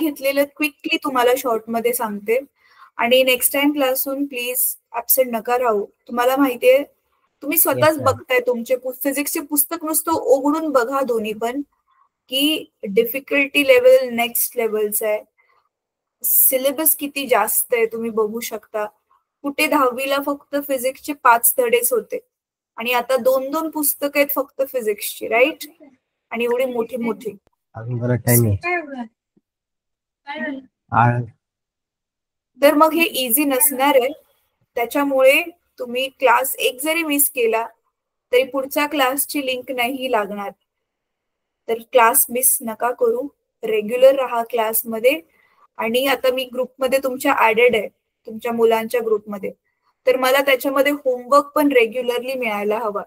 घेतलेले क्विकली तुम्हाला शॉर्ट मध्ये सांगते. आणि नेक्स्ट टाइम क्लासून प्लीज ऍबसेंट नका राहू. तुम्हाला माहितीये, तुम्ही स्वतःच बघताय तुमचे फिजिक्सचे पुस्तक नुसतं उघडून बघा दोन्ही पण, की डिफिकल्टी लेवल नेक्स्ट लेवलचं आहे. सिलेबस किती जास्त आहे तुम्ही बघू शकता. कुठे 10वीला फक्त फिजिक्सचे 5 धडेच होते आणि आता 2-2 पुस्तकं आहेत फक्त फिजिक्सची, राईट? आणि एवढी मोठी मोठी. तर मग हे इझी नसणार आहे. त्याच्यामुळे तुम्ही क्लास एक जरी मिस केला तरी पुढच्या क्लासची लिंक नाही लागणार. तर क्लास मिस नका करू, रेग्युलर राहा क्लासमध्ये. आणि आता मी ग्रुपमध्ये तुमच्या ऍडेड आहे, तुमच्या मुलांच्या ग्रुपमध्ये, तर मला त्याच्यामध्ये होमवर्क पण रेग्युलरली मिळायला हवा.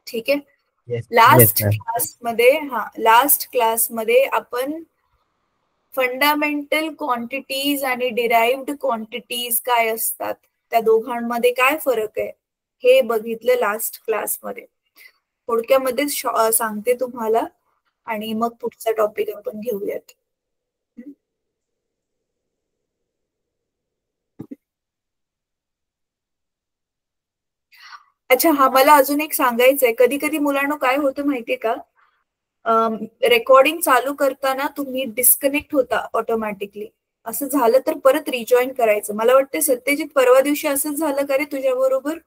ठीक आहे? लास्ट क्लासमध्ये आपण फंडामेंटल क्वांटिटीज आणि डिराइव्ड क्वांटिटीज काय असतात, त्या दोघांमध्ये काय फरक आहे, हे बघितलं लास्ट क्लासमध्ये. थोडक्यामध्ये सांगते तुम्हाला आणि मग पुढचा टॉपिक आपण घेऊयात. अच्छा, हा मला अजून एक सांगायचंय. कधी कधी मुलांना काय होतं माहितीये का, रेकॉर्डिंग चालू करताना तुम्ही डिस्कनेक्ट होता ऑटोमॅटिकली. असं झालं तर परत रिजॉईन करायचं. मला वाटतं सत्यजित परवा दिवशी असंच झालं का रे तुझ्या बरोबर?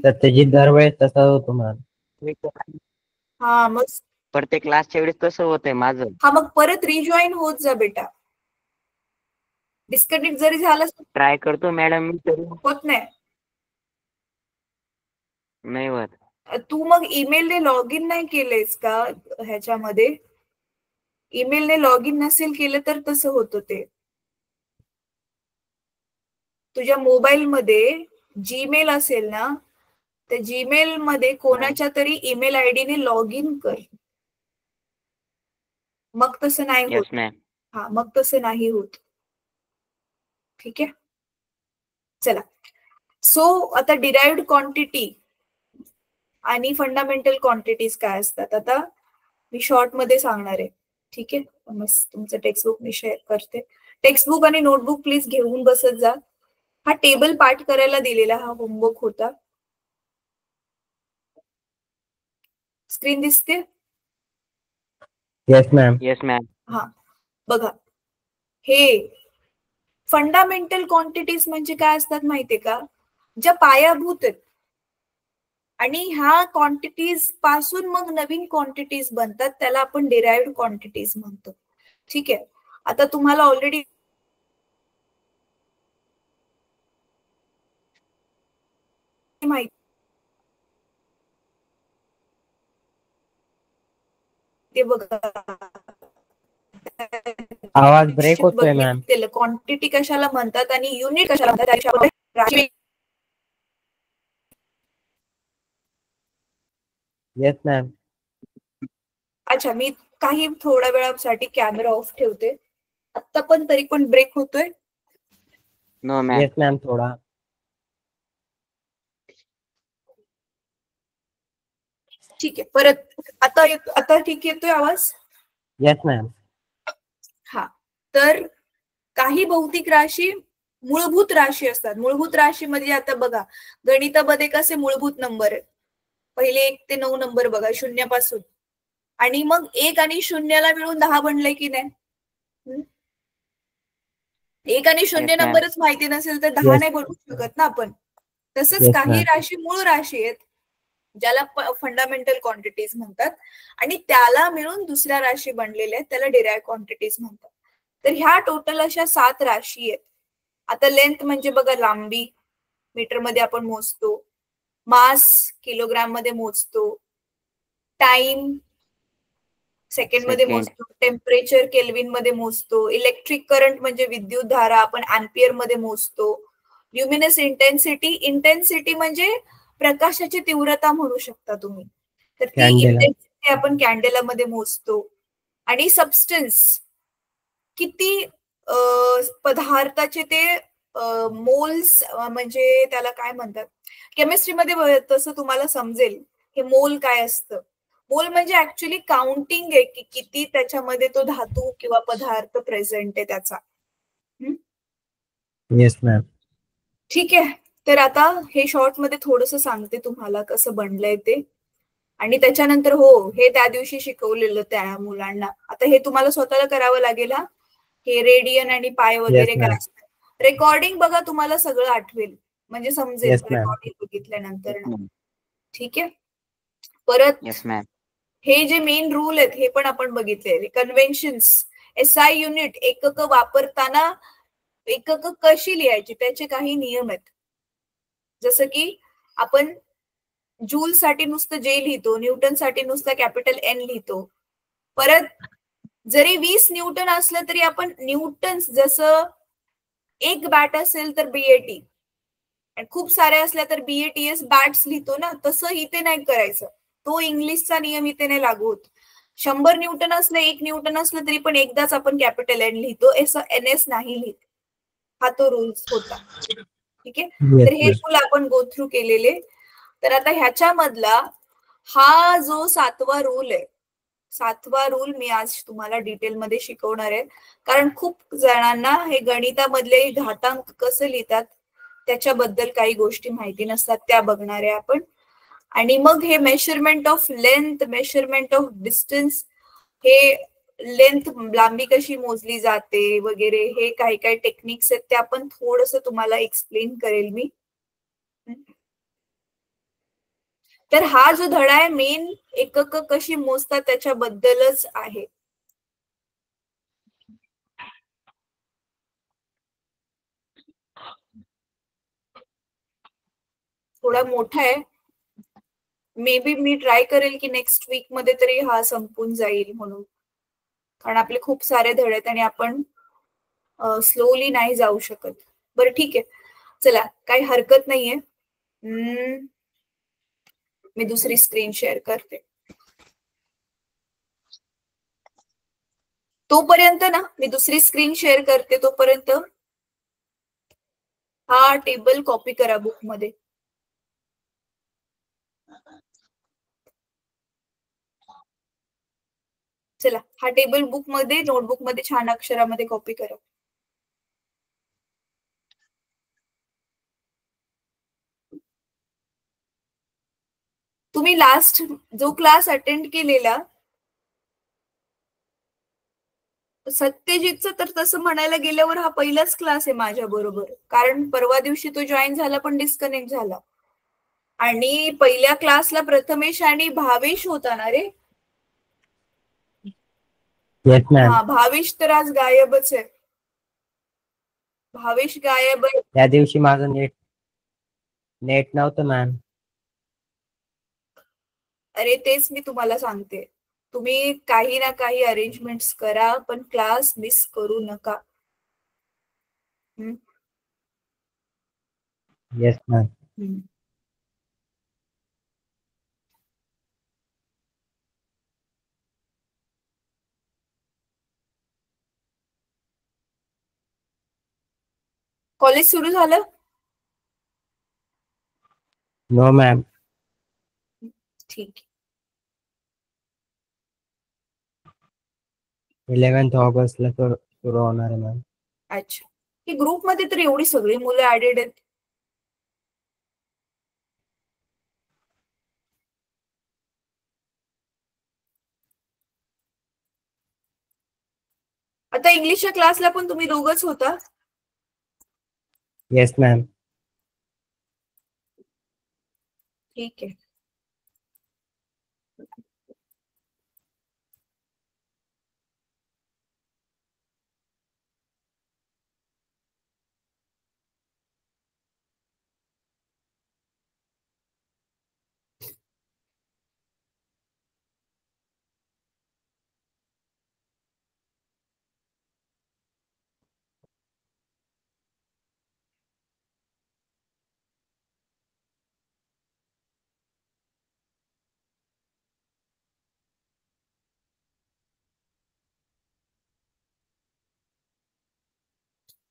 सत्यजित दरवेळेस तसं होतं मला. हा, मग प्रत्येक क्लासच्या वेळेस तसं होतंय माझं. हा, मग परत रिजॉईन होत जा बेटा. डिस्कनेक्ट जरी झालं ट्राय करतो मॅडम मी, तरी होत नाही होत. तू मग ईमेलने लॉग इन नाही केलेस का ह्याच्यामध्ये? ईमेलने लॉग इन नसेल केलं तर तसं होतं ते. तुझ्या मोबाईल मध्ये जीमेल असेल ना, तर जीमेल मध्ये कोणाच्या तरी ईमेल आयडी ने लॉग इन कर, मग तसं नाही होत. हा, मग तसं नाही होत. ठीक आहे, चला. सो आता डिराइव्ड क्वांटिटी आणि फंडामेंटल क्वांटिटीज काय असतात आता मी शॉर्ट मध्ये सांगणार आहे. ठीक आहे, मस्त तुमचं टेक्स्टबुक मी शेअर करते. टेक्स्टबुक आणि नोटबुक प्लीज घेऊन बसत जा. हा टेबल पाठ करायला दिलेला हा होमवर्क होता. स्क्रीन दिसते? Yes ma'am. Yes ma'am. हा, बघा, हे फंडामेंटल क्वांटिटीज म्हणजे काय असतात माहितीये का, ज्या पायाभूत आहेत आणि ह्या क्वांटिटीज पासून मग नवीन क्वांटिटीज बनतात, त्याला आपण डिराइव्ड क्वांटिटीज म्हणतो. ठीक आहे, आता तुम्हाला ऑलरेडी माहिती ते बघा, आवाज ब्रेक होतोय मॅम. क्वांटिटी कशाला म्हणतात आणि युनिट कशाला म्हणतात. Yes ma'am. अच्छा, मी काही थोड्या वेळासाठी कॅमेरा ऑफ ठेवते. आता पण तरी पण ब्रेक होतोय? No ma'am. येस मॅम, थोडा. ठीक आहे, परत आता ठीक येतोय आवाज? Yes ma'am. हा, तर काही भौतिक राशी मूलभूत राशी असतात. मूलभूत राशी म्हणजे आता बघा, गणितामध्ये कसे मूलभूत नंबर आहेत, पहिले 1 ते 9 नंबर बघा शून्यापासून, आणि मग 1 आणि 0ला मिळून 10 बनले की नाही. 1 आणि 0 नंबरच माहिती नसेल तर 10 नाही बनवू शकत ना आपण. तसंच काही राशी मूळ राशी आहेत ज्याला फंडामेंटल क्वांटिटीज म्हणतात आणि त्याला मिळून दुसऱ्या राशी बनलेल्या आहेत, त्याला डिराइव्ड क्वांटिटीज म्हणतात. तर ह्या टोटल अशा 7 राशी आहेत. आता लेंथ म्हणजे बघा लांबी, मीटर मध्ये आपण मोजतो. मास किलोग्राम मध्ये मोजतो. टाइम सेकंड मध्ये मोजतो. टेम्परेचर केल्विन मध्ये मोजतो. इलेक्ट्रिक करंट म्हणजे विद्युत धारा आपण अँपियर मध्ये मोजतो. ल्युमिनस इंटेन्सिटी म्हणजे प्रकाशाची तीव्रता म्हणू शकता तुम्ही, तर ती इंटेन्सिटी आपण कॅन्डेलामध्ये मोजतो. आणि सबस्टन्स किती पदार्थाचे ते मोल्स म्हणजे त्याला काय म्हणतात केमिस्ट्रीमध्ये, तसं तुम्हाला समजेल हे मोल काय असतं. मोल म्हणजे ऍक्च्युली काउंटिंग आहे की किती त्याच्यामध्ये तो धातू किंवा पदार्थ प्रेझेंट आहे त्याचा. Yes ma'am. ठीक आहे, तर आता हे शॉर्ट मध्ये थोडस सांगते तुम्हाला कसं बनलंय ते, आणि त्याच्यानंतर हो हे त्या दिवशी शिकवलेलं त्या मुलांना, आता हे तुम्हाला स्वतःला करावं लागेल. हा हे रेडियन आणि पाय वगैरे काय असतं, रेकॉर्डिंग बघा तुम्हाला सगळं आठवेल, म्हणजे समजेल रेकॉर्डिंग बघितल्यानंतर ना. ठीक आहे, परत हे जे मेन रूल आहेत हे पण आपण बघितले. कन्व्हेन्शन्स, SI युनिट, एकक वापरताना एकक कशी लिहायची त्याचे काही नियम आहेत. जसं की आपण जूल साठी नुसतं जे लिहितो, न्यूटन साठी नुसतं कॅपिटल N लिहितो. परत जरी 20 न्यूटन असलं तरी आपण न्यूटन, जसं एक बॅट असेल तर BAT, आणि खूप साऱ्या असल्या तर BATS बॅट्स लिहितो ना, तसं इथे नाही करायचं. तो इंग्लिशचा नियम इथे नाही लागू होत. 100 न्यूटन असलं, 1 न्यूटन असलं तरी पण एकदाच आपण कॅपिटल N लिहितो, NS नाही लिहित. हा तो रूल्स होता. ठीक आहे, तर हे रूल आपण गो थ्रू केलेले. तर आता ह्याच्यामधला हा जो 7वा रूल आहे, 7वा रूल मी आज तुम्हाला डिटेलमध्ये शिकवणार आहे, कारण खूप जणांना हे गणितामधले घातांक कसे लिहितात त्याच्याबद्दल काही गोष्टी माहिती नसतात, त्या बघणार आहे आपण. आणि मग हे measurement of length, measurement of distance, हे लेंथ लांबी कशी मोजली जाते वगैरे, हे काही काही टेक्निक्स आहेत ते आपण थोडस तुम्हाला एक्सप्लेन करेल मी. तर हा जो धडा आहे मेन एकक कशी मोजतात त्याच्याबद्दलच आहे. थोडा मोठा आहे, मे बी मी ट्राय करेल की नेक्स्ट वीक मध्ये तरी हा संपून जाईल म्हणून, कारण आपले खूप सारे धडे आहेत आणि आपण स्लोली नाही जाऊ शकत. बरं ठीक आहे, चला काही हरकत नाहीये. मी दुसरी स्क्रीन शेअर करते. तोपर्यंत ना मी दुसरी स्क्रीन शेअर करते, तोपर्यंत हा टेबल कॉपी करा बुक मध्ये. चला हा टेबल बुक मध्ये, नोटबुक मध्ये छान अक्षरामध्ये कॉपी करा. तुम्ही लास्ट जो क्लास अटेंड केलेला सत्यजितचं, तर तसं म्हणायला गेल्यावर हा पहिलाच क्लास आहे माझ्या बरोबर, कारण परवा दिवशी तो जॉईन झाला पण डिस्कनेक्ट झाला. आणि पहिल्या क्लासला प्रथमेश आणि भावेश होता ना रे? हा, भावेश तर आज गायबच आहे. भावेश गायब आहे. त्या दिवशी माझं नेट नव्हतं मॅम. अरे तेच मी तुम्हाला सांगते, तुम्ही काही ना काही अरेंजमेंट्स करा, पण क्लास मिस करू नका. Yes ma'am. कॉलेज सुरू झालं? No ma'am. ठीक आहे. 11 ऑगस्टला सुरू होणार आहे मॅम. अच्छा, ही ग्रुप मध्ये तर एवढी सगळी मुलं ऍडेड आहेत. आता इंग्लिशच्या क्लासला पण तुम्ही दोघच होता? Yes ma'am. ठीक आहे.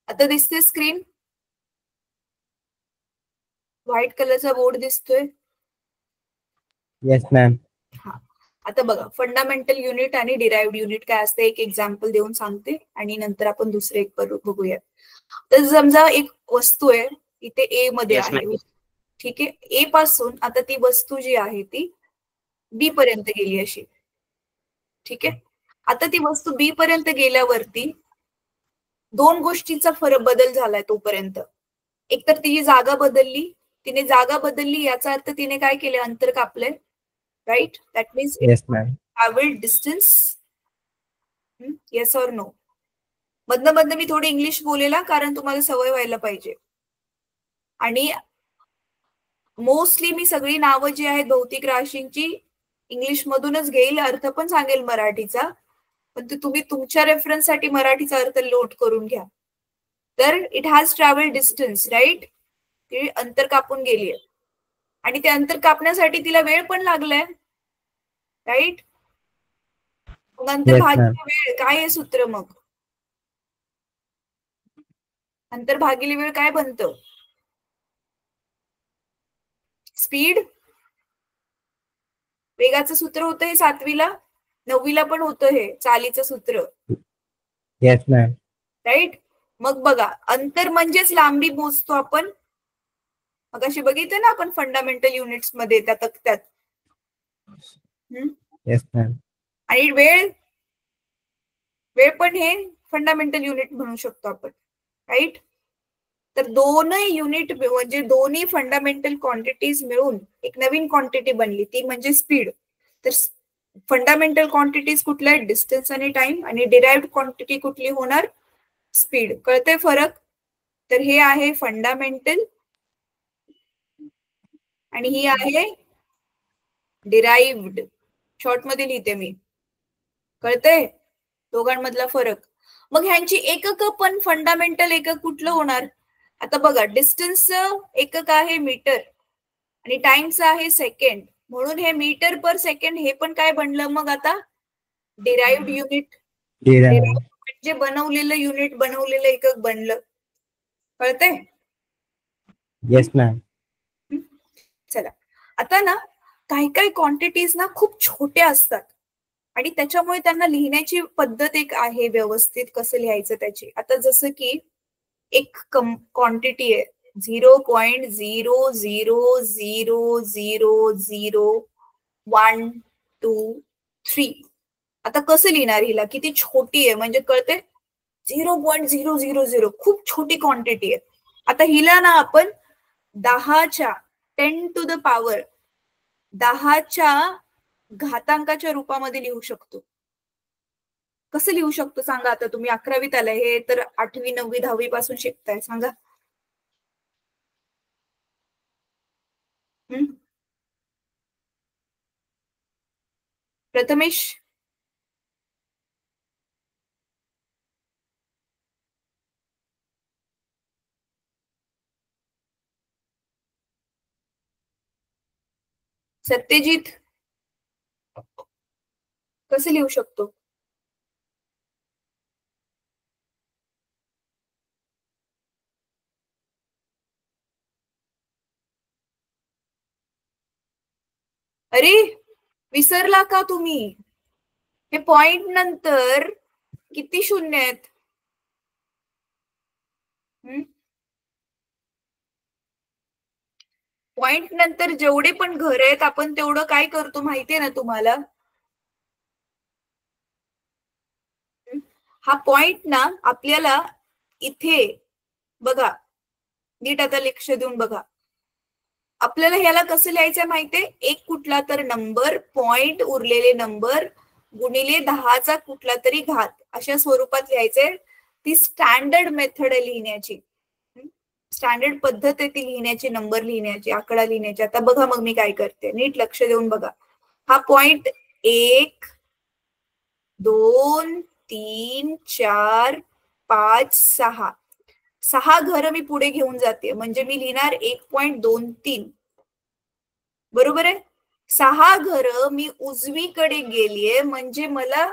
आता दिसते स्क्रीन? व्हाईट कलरचा बोर्ड दिसतोय? Yes ma'am. हा, आता बघा, फंडामेंटल युनिट आणि डिराइव्ड युनिट काय असते एक एक्झाम्पल देऊन सांगते आणि नंतर आपण दुसरे एक बघूयात. तर समजा एक वस्तू आहे, इथे ए मध्ये आहे, ठीक आहे. ए पासून आता ती वस्तू जी आहे ती बी पर्यंत गेली अशी, ठीक आहे. आता ती वस्तू बी पर्यंत गेल्यावरती दोन गोष्टींचा फरक बदल झालाय तोपर्यंत. एक तर तिची जागा बदलली, तिने जागा बदलली याचा अर्थ तिने काय केले, अंतर कापलंय, right. That means travelled distance. Yes or no? मधनं मधनं मी थोडी इंग्लिश बोलेला कारण तुम्हाला सवय व्हायला पाहिजे. आणि मोस्टली मी सगळी नावं जी आहेत भौतिक राशींची इंग्लिश मधूनच घेईल, अर्थ पण सांगेल मराठीचा, पण तुम्ही तुमच्या रेफरन्ससाठी मराठीचा अर्थ नोट करून घ्या. तर it has travelled distance, right. ती अंतर कापून गेली आणि ते अंतर कापण्यासाठी तिला वेळ पण लागलाय, राईट. मग अंतर भागिले वेळ काय आहे सूत्र? मग अंतर भागिले वेळ काय बनतं? स्पीड. वेगाचं सूत्र होतं हे 7वीला, 9वीला पण होतं हे चालीचं सूत्र. Yes ma'am. राईट. मग बघा, अंतर म्हणजेच लांबी मोजतो आपण. मग अशी बघितलं ना आपण फंडामेंटल युनिट्स मध्ये त्या तक्त्यात. Yes ma'am. आणि वेळ पण हे फंडामेंटल युनिट म्हणू शकतो आपण, राईट. तर दोन्ही युनिट म्हणजे दोन्ही फंडामेंटल क्वांटिटीज मिळून एक नवीन क्वांटिटी बनली, ती म्हणजे स्पीड. तर फंडामेंटल क्वांटिटीज कुठल्या आहेत? डिस्टन्स आणि टाइम. आणि डिराइव्ड क्वांटिटी कुठली होणार? स्पीड. कळते फरक? तर हे आहे फंडामेंटल आणि ही आहे डिराइव्ड. शॉर्ट मध्ये लिहिते मी. कळते दोघांमधला फरक? मग ह्यांची एकक पण फंडामेंटल एकक कुठलं होणार? आता बघा, डिस्टन्सचं एकक आहे मीटर आणि टाइमचं आहे सेकंड, म्हणून हे मीटर पर सेकंड हे पण काय बनलं मग आता? Derived unit. म्हणजे बनवलेलं युनिट, बनवलेलं एकक बनलं. कळतंय? Yes ma'am. चला, आता ना काही काही क्वांटिटीज ना खूप छोट्या असतात आणि त्याच्यामुळे त्यांना लिहिण्याची पद्धत एक आहे व्यवस्थित कसं लिहायचं त्याची. आता जसं की एक क्वांटिटी आहे 0.000000123. आता कसं लिहिणार हिला? किती छोटी आहे म्हणजे कळते? 0.000 खूप छोटी क्वांटिटी आहे. आता हिला ना आपण 10 to the power 10 घातांकाच्या रूपामध्ये लिहू शकतो. कसं लिहू शकतो सांगा? आता तुम्ही 11वीत आलाय, हे तर 8वी 9वी 10वी पासून शिकताय, सांगा. प्रथमेश. सत्यजित. कसं लिहू शकतो? अरे विसरला का तुम्ही? हे पॉइंट नंतर किती शून्य आहेत? पॉइंट नंतर जेवढे पण घर आहेत आपण तेवढं काय करतो माहितीये ना तुम्हाला? हा पॉइंट ना आपल्याला इथे बघा, नीट आता लक्ष देऊन बघा. आपल्याला ह्याला कसं लिहायचं माहितीये? एक कुठला तर नंबर, पॉइंट, उरलेले नंबर गुणिले 10चा कुठला तरी घात, अशा स्वरूपात लिहायचंय. ती स्टँडर्ड मेथड आहे लिहिण्याची, स्टँडर्ड पद्धत आहे ती लिहिण्याची, नंबर लिहिण्याची, आकडा लिहिण्याची. आता बघा मग मी काय करते, नीट लक्ष देऊन बघा. हा पॉइंट 1 2 3 4 5 6 6 घर मी पुढे घेऊन जाते, म्हणजे मी लिहिणार 1.23. बरोबर आहे? 6 घर मी उजवीकडे गेलीये, म्हणजे मला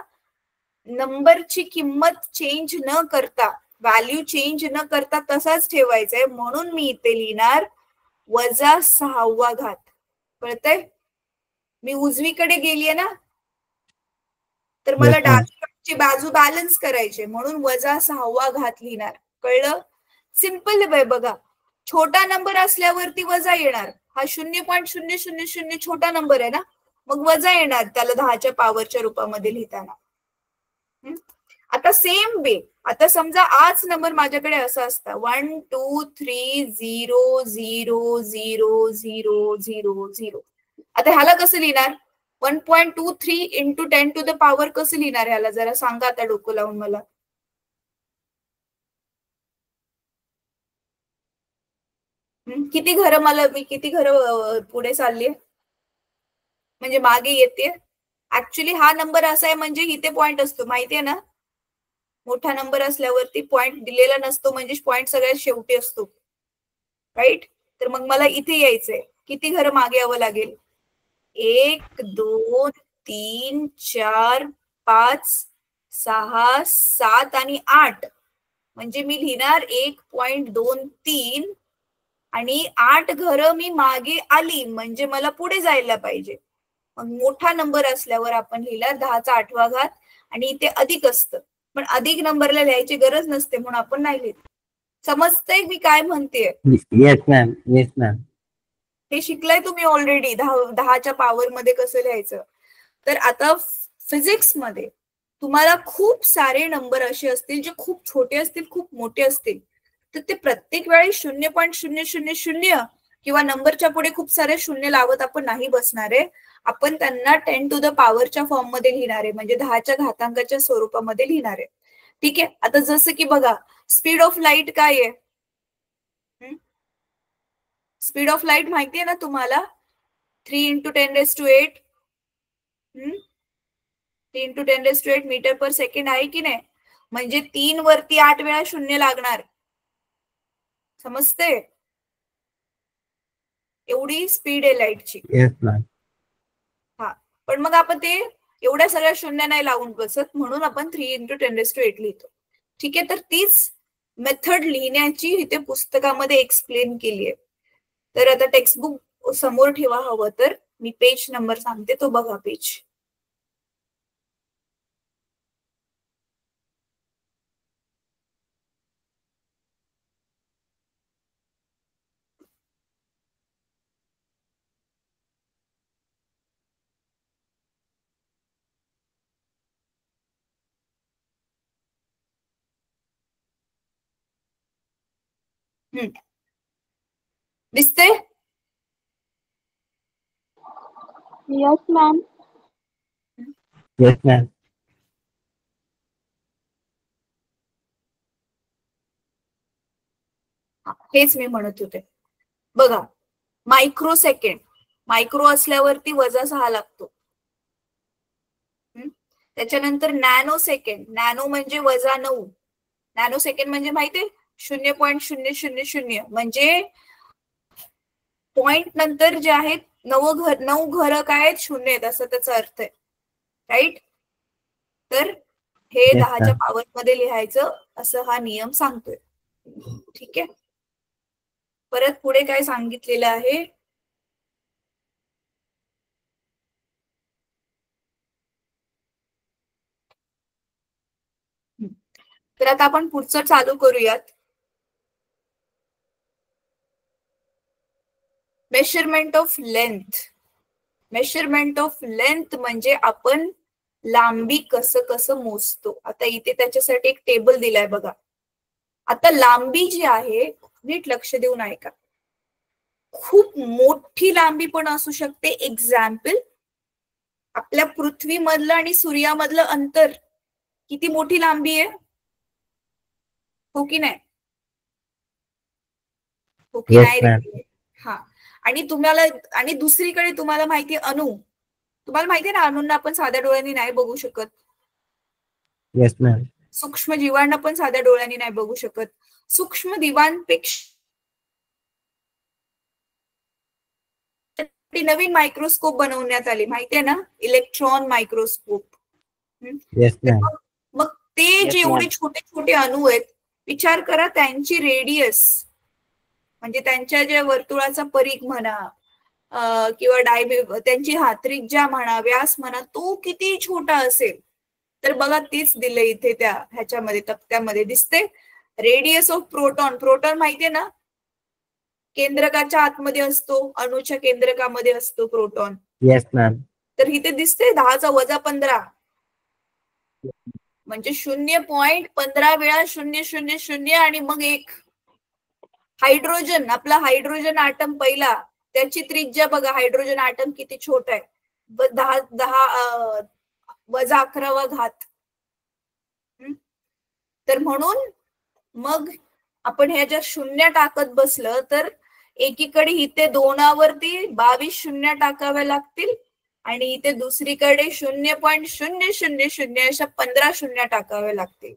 नंबरची किंमत चेंज न करता, व्हॅल्यू चेंज न करता तसाच ठेवायचा आहे, म्हणून मी इथे लिहिणार -6वा घात. कळतंय? मी उजवीकडे गेलीये ना, तर मला डावीकडची बाजू बॅलन्स करायची म्हणून -6 लिहिणार. कळलं? सिंपल आहे बघा. छोटा नंबर असल्यावरती वजा येणार. हा 0.000 छोटा नंबर आहे ना, मग वजा येणार त्याला 10च्या पॉवरच्या रूपामध्ये लिहिताना. आता सेम वे, आता समजा आज नंबर माझ्याकडे असा असता 1 2 3 0 0 0 0 0 0. आता ह्याला कसं लिहिणार? 1.23 इंटू 10 टू द पॉवर कसं लिहिणार ह्याला? जरा सांगा आता डोकं लावून मला. किती घरं पुढे चालली म्हणजे मागे येते. ऍक्च्युली हा नंबर असा आहे म्हणजे इथे पॉइंट असतो माहितीये ना. मोठा नंबर असल्यावरती पॉइंट दिलेला नसतो म्हणजे पॉइंट सगळ्यात शेवटी असतो, राईट? तर मग मला इथे यायचंय. किती घरं मागे यावं लागेल? 1 2 3 4 5 6 7 आणि 8. म्हणजे मी लिहिणार 1.23 आणि 8 घरं मी मागे आली म्हणजे मला पुढे जायला पाहिजे. मग मोठा नंबर असल्यावर आपण लिहिला 10चा 8वा घात आणि इथे अधिक असतं, पण अधिक नंबरला लिहायची गरज नसते म्हणून आपण नाही लिहित. समजतंय मी काय म्हणतेय? Yes ma'am, yes ma'am. हे शिकलाय तुम्ही ऑलरेडी 10च्या पॉवर मध्ये कसं लिहायचं. तर आता फिजिक्स मध्ये तुम्हाला खूप सारे नंबर असे असतील जे खूप छोटे असतील, खूप मोठे असतील. तर ते प्रत्येक वेळी 0.000 किंवा नंबरच्या पुढे खूप सारे शून्य लावत आपण नाही बसणार आहे. आपण त्यांना 10 टू द पॉवरच्या फॉर्म मध्ये लिहिणार आहे, म्हणजे 10च्या घातांकाच्या स्वरूपामध्ये लिहिणार आहे. ठीक आहे. आता जसं की बघा, स्पीड ऑफ लाईट काय आहे? स्पीड ऑफ लाईट माहिती आहे ना तुम्हाला? 3 × 10⁸. 3 × 10⁸ मीटर पर सेकंड आहे की नाही? म्हणजे 3 वरती 8 वेळा शून्य लागणार. समजते? एवढी स्पीड आहे लाईटची. हा, पण मग आपण ते एवढ्या सगळ्या शून्य नाही लावून बसत म्हणून आपण 3 × 10⁸ लिहितो. ठीक आहे. तर तीच मेथड लिहिण्याची इथे पुस्तकामध्ये एक्सप्लेन केली आहे. तर आता टेक्स्टबुक समोर ठेवा हवं तर. मी पेज नंबर सांगते, तो बघा पेज. दिसते? Yes ma'am. Yes ma'am. हेच मी म्हणत होते. बघा, मायक्रो सेकंड, मायक्रो असल्यावरती -6 लागतो. त्याच्यानंतर नॅनो सेकंड, नॅनो म्हणजे -9. नॅनो सेकंड म्हणजे माहितीये 0.000 म्हणजे पॉइंट नंतर जे आहेत 9 घरं काय आहेत? शून्य आहेत, असं त्याचा अर्थ आहे, राईट? तर हे 10च्या पॉवर मध्ये लिहायचं असं हा नियम सांगतोय. ठीक आहे. परत पुढे काय सांगितलेलं आहे? तर आता आपण पुढचं चालू करूयात. Measurement of length. Measurement of length म्हणजे आपण लांबी कसं मोजतो. आता इथे त्याच्यासाठी एक टेबल दिलाय बघा. आता लांबी जी आहे, नीट लक्ष देऊन ऐका. खूप मोठी लांबी पण असू शकते. एक्झाम्पल, आपल्या पृथ्वीमधलं आणि सूर्यामधलं अंतर किती मोठी लांबी आहे? हो की नाही? हो की नाही? हा. आणि दुसरीकडे तुम्हाला माहितीये अणु. तुम्हाला माहितीये ना, अणूंना आपण साध्या डोळ्यांनी नाही बघू शकत. Yes ma'am. सूक्ष्म जीवांना पण साध्या डोळ्यांनी नाही बघू शकत. सूक्ष्म जीवांपेक्षा नवीन मायक्रोस्कोप बनवण्यात आली, माहितीये ना, इलेक्ट्रॉन मायक्रोस्कोप. मग ते जे एवढे छोटे छोटे अणू आहेत, विचार करा त्यांची रेडियस म्हणजे त्यांच्या ज्या वर्तुळाचा परिघ म्हणा किंवा त्यांची त्रिज्या म्हणा, व्यास म्हणा, तो किती छोटा असेल. तर बघा तीच दिले इथे त्या ह्याच्यामध्ये तक्त्यामध्ये दिसते. रेडियस ऑफ प्रोटॉन, प्रोटॉन माहितीये ना, केंद्रकाच्या आतमध्ये असतो, अणूच्या केंद्रकामध्ये असतो प्रोटॉन. Yes ma'am. तर इथे दिसते 10⁻15 म्हणजे 0.15 वेळा 000 आणि मग 1. हायड्रोजन, आपला हायड्रोजन आटम पहिला, त्याची त्रिज्या बघा, हायड्रोजन आटम किती छोटा आहे, 10⁻11 तर म्हणून मग आपण ह्या ज्या शून्य टाकत बसलं तर एकीकडे इथे 2वरती 22 शून्य टाकाव्या लागतील आणि इथे दुसरीकडे 0.000 अशा 15 शून्य टाकाव्या लागतील.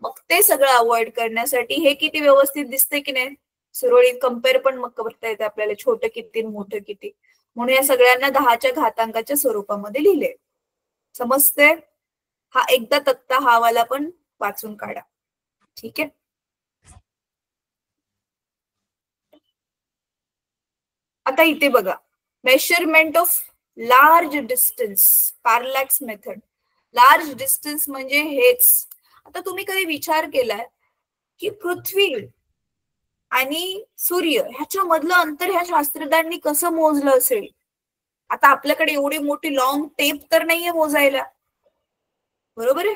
मग ते सगळं अवॉइड करण्यासाठी हे किती व्यवस्थित दिसते की नाही, सुरळीत कम्पेअर पण मग करता येते आपल्याला, छोटं किती मोठं किती. म्हणून या सगळ्यांना 10च्या घातांकाच्या स्वरूपामध्ये लिहिले. समजते? हा एकदा तक्ता हा वाला पण वाचून काढा. ठीक आहे. आता इथे बघा, measurement of large distance, parallax method. Large distance म्हणजे हेच. आता तुम्ही कधी विचार केलाय की पृथ्वी आणि सूर्य ह्याच्यामधलं अंतर ह्या शास्त्रज्ञांनी कसं मोजलं असेल? आता आपल्याकडे एवढी मोठी लॉंग टेप तर नाहीये मोजायला, बरोबर आहे?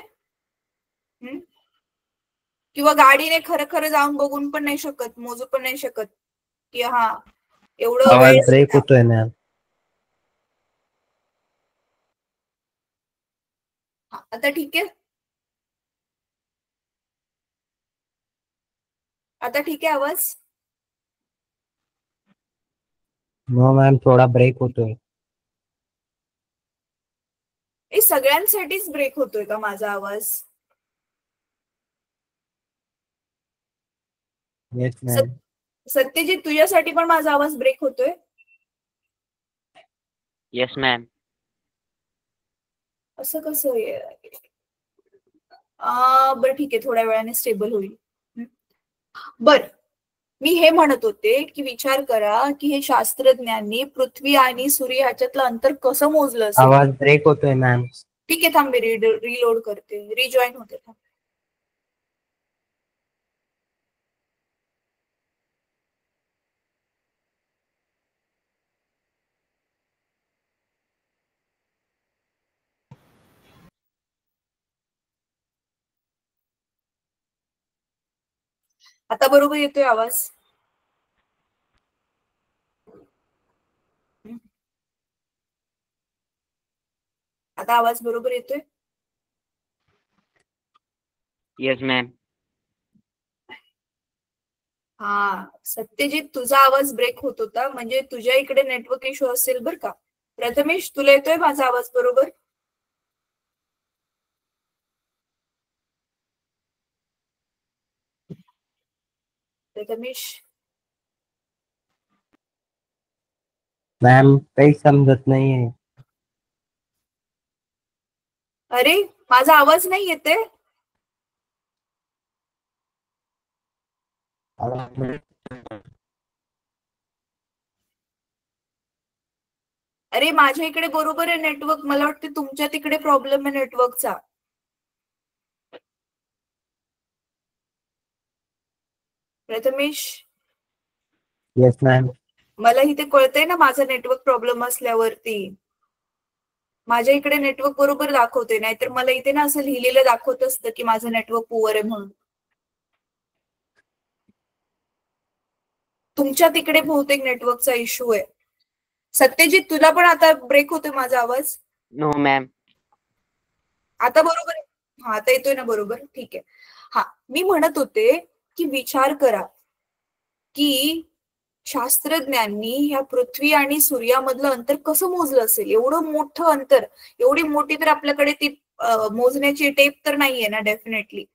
किंवा गाडीने खरं खरं जाऊन बघून पण नाही शकत, मोजू पण नाही शकत की हा एवढं आवाज वेळ. ब्रेक होतोय मॅम. आता ठीक आहे, आता ठीक आहे आवाज? नो मॅम, थोडा ब्रेक होतोय. हे सगळ्यांसाठीच ब्रेक होतोय का माझा आवाज? Yes ma'am. सत्यजित, तुझ्यासाठी पण माझा आवाज ब्रेक होतोय? Yes ma'am. असं कसं? बरं ठीक आहे, थोड्या वेळाने स्टेबल होईल. बर, मी हे म्हणत होते की विचार करा की हे शास्त्रज्ञांनी पृथ्वी आणि सूर्य ह्याच्यातलं अंतर कसं मोजलं असेल. आवाज ब्रेक होतोय मॅम. ठीक आहे, थांबे, रिलोड करते, रिजॉईन होते. आता बरोबर येतोय आवाज? आता आवाज बरोबर येतोय? Yes ma'am. हा सत्यजित, तुझा आवाज ब्रेक होत होता, म्हणजे तुझ्या इकडे नेटवर्क इश्यू असेल बर का. प्रथमेश, तुला येतोय माझा आवाज बरोबर? प्रथमेश, मॅम काही समजत नाहीये. अरे माझा आवाज नाही येते? अरे माझ्या इकडे बरोबर आहे नेटवर्क, मला वाटतं तुमच्या तिकडे प्रॉब्लेम आहे नेटवर्कचा. Prathamesh, yes ma'am. मला इथे कळतंय ना माझा नेटवर्क प्रॉब्लेम असल्यावरती. माझ्या इकडे नेटवर्क बरोबर दाखवते, नाहीतर मला इथे ना असं लिहिलेलं दाखवत असतं की माझं नेटवर्क पुअर आहे म्हणून. तुमच्या तिकडे बहुतेक नेटवर्कचा इश्यू आहे. सत्यजित, तुला पण आता ब्रेक होतोय माझा आवाज? No ma'am. आता बरोबर आहे? हा, आता येतोय ना बरोबर? ठीक आहे. हा, मी म्हणत होते की विचार करा की शास्त्रज्ञांनी ह्या पृथ्वी आणि सूर्यामधलं अंतर कसं मोजलं असेल. एवढं मोठं अंतर, एवढी मोठी तर आपल्याकडे ती मोजण्याची टेप तर नाहीये ना डेफिनेटली.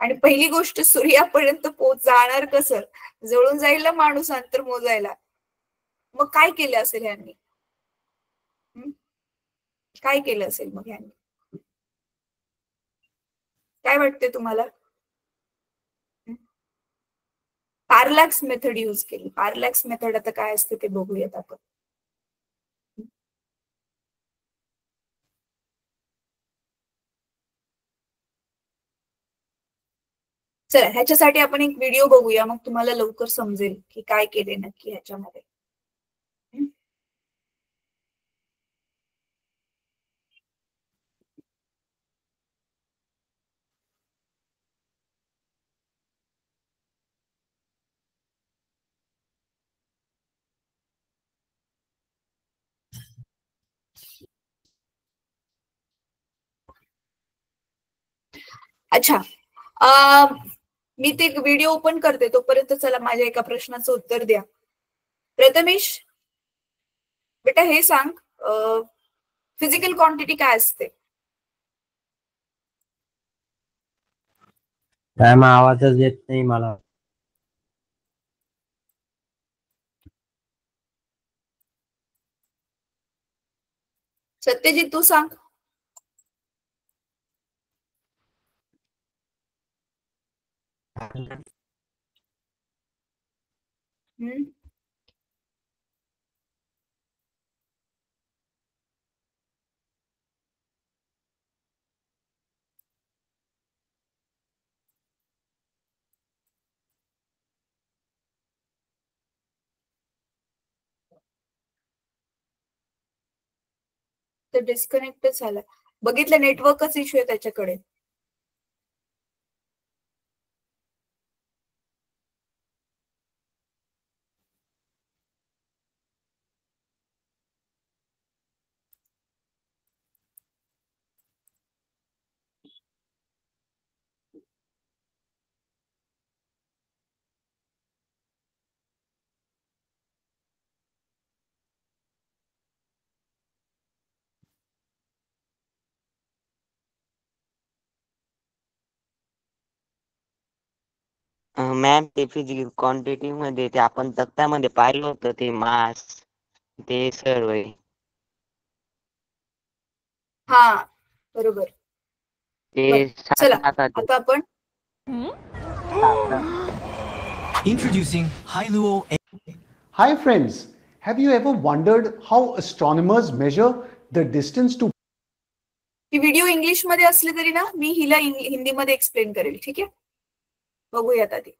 आणि पहिली गोष्ट, सूर्यापर्यंत जाणार कसं? जळून जाईल ना माणूस अंतर मोजायला. मग काय केलं असेल ह्यांनी? काय केलं असेल मग ह्यांनी? काय वाटते तुम्हाला? पॅरलॅक्स मेथड यूज केली. पॅरलॅक्स मेथड आता काय असते ते बघूयात आपण. चला ह्याच्यासाठी आपण एक व्हिडिओ बघूया, मग तुम्हाला लवकर समजेल की काय केले नक्की ह्याच्यामध्ये. अच्छा, मी ते व्हिडिओ ओपन करते, तोपर्यंत चला माझ्या एका प्रश्नाचं उत्तर द्या. प्रथमेश बेटा हे सांग, फिजिकल क्वांटिटी काय असते? मॅम आवाजच येत नाही मला. सत्यजित तू सांग. तर डिस्कनेक्टच झाला. बघितलं, नेटवर्कच इश्यू आहे त्याच्याकडे. मॅम ते फिजिकल क्वांटिटी मध्ये ते आपण तक्त्यामध्ये पाहिलं होतं ते मास ते सर्व आहे. हा बरोबर. ते चला साठवतात. आता आपण Introducing Hailuo. Hi friends, have you ever wondered how astronomers measure the distance to he video English मध्ये असली तरी ना मी हिला हिंदीमध्ये एक्सप्लेन करेल, ठीक आहे? बघूयात आधी.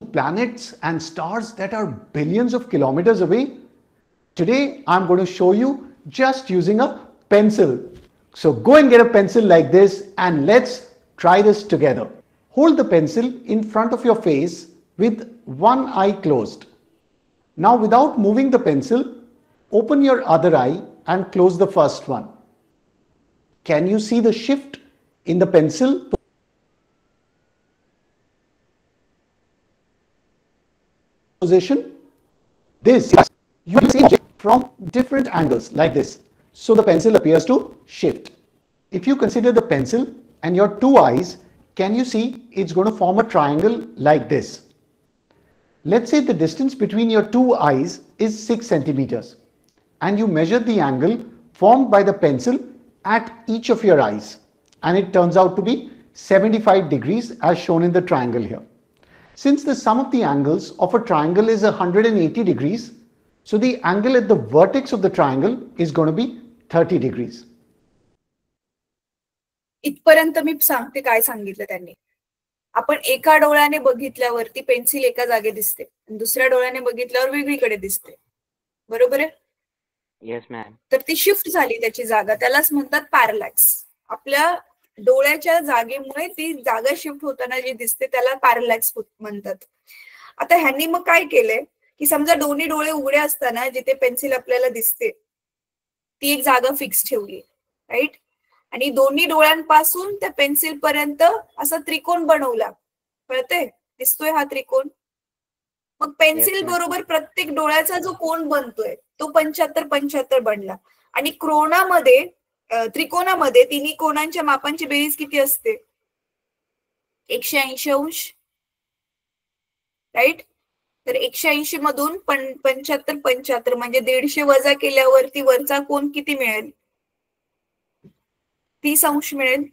planets and stars that are billions of kilometers away? Today I'm going to show you just using a pencil. So go and get a pencil like this and let's try this together. Hold the pencil in front of your face with one eye closed. Now without moving the pencil, open your other eye and close the first one. Can you see the shift in the pencil position? This you will see from different angles like this. So the pencil appears to shift. If you consider the pencil and your two eyes, can you see it's going to form a triangle like this? Let's say the distance between your two eyes is 6 centimeters and you measure the angle formed by the pencil at each of your eyes, and it turns out to be 75 degrees as shown in the triangle here. Since the sum of the angles of a triangle is 180 degrees, so the angle at the vertex of the triangle is going to be 30 degrees. इथपर्यंत मी सांगते काय सांगितलं त्यांनी. आपण एका डोळ्याने बघितल्यावरती pencil एका जागे दिसते, दुसऱ्या डोळ्याने बघितल्यावर वेगळीकडे दिसते, बरोबर आहे? Yes ma'am. तर ती शिफ्ट झाली त्याची जागा, त्यालाच म्हणतात पॅरलॅक्स. आपल्या डोळ्याच्या जागेमुळे ती जागा शिफ्ट होताना जी दिसते त्याला पॅरलॅक्स म्हणतात. आता ह्यांनी मग काय केलंय की समजा दोन्ही डोळे उघडे असताना जिथे पेन्सिल आपल्याला दिसते ती एक जागा फिक्स ठेवली, राईट? आणि दोन्ही डोळ्यांपासून त्या पेन्सिल पर्यंत असा त्रिकोण बनवला, कळतंय? दिसतोय हा त्रिकोण? मग पेन्सिल बरोबर प्रत्येक डोळ्याचा जो कोण बनतोय तो 75-75 बनला. आणि त्रिकोणामध्ये तिन्ही कोणांच्या मापांची बेरीज किती असते? 180 अंश, राईट? तर 180 मधून 75-75 म्हणजे 150 वजा केल्यावरती वरचा कोण किती मिळेल? 30 अंश मिळेल,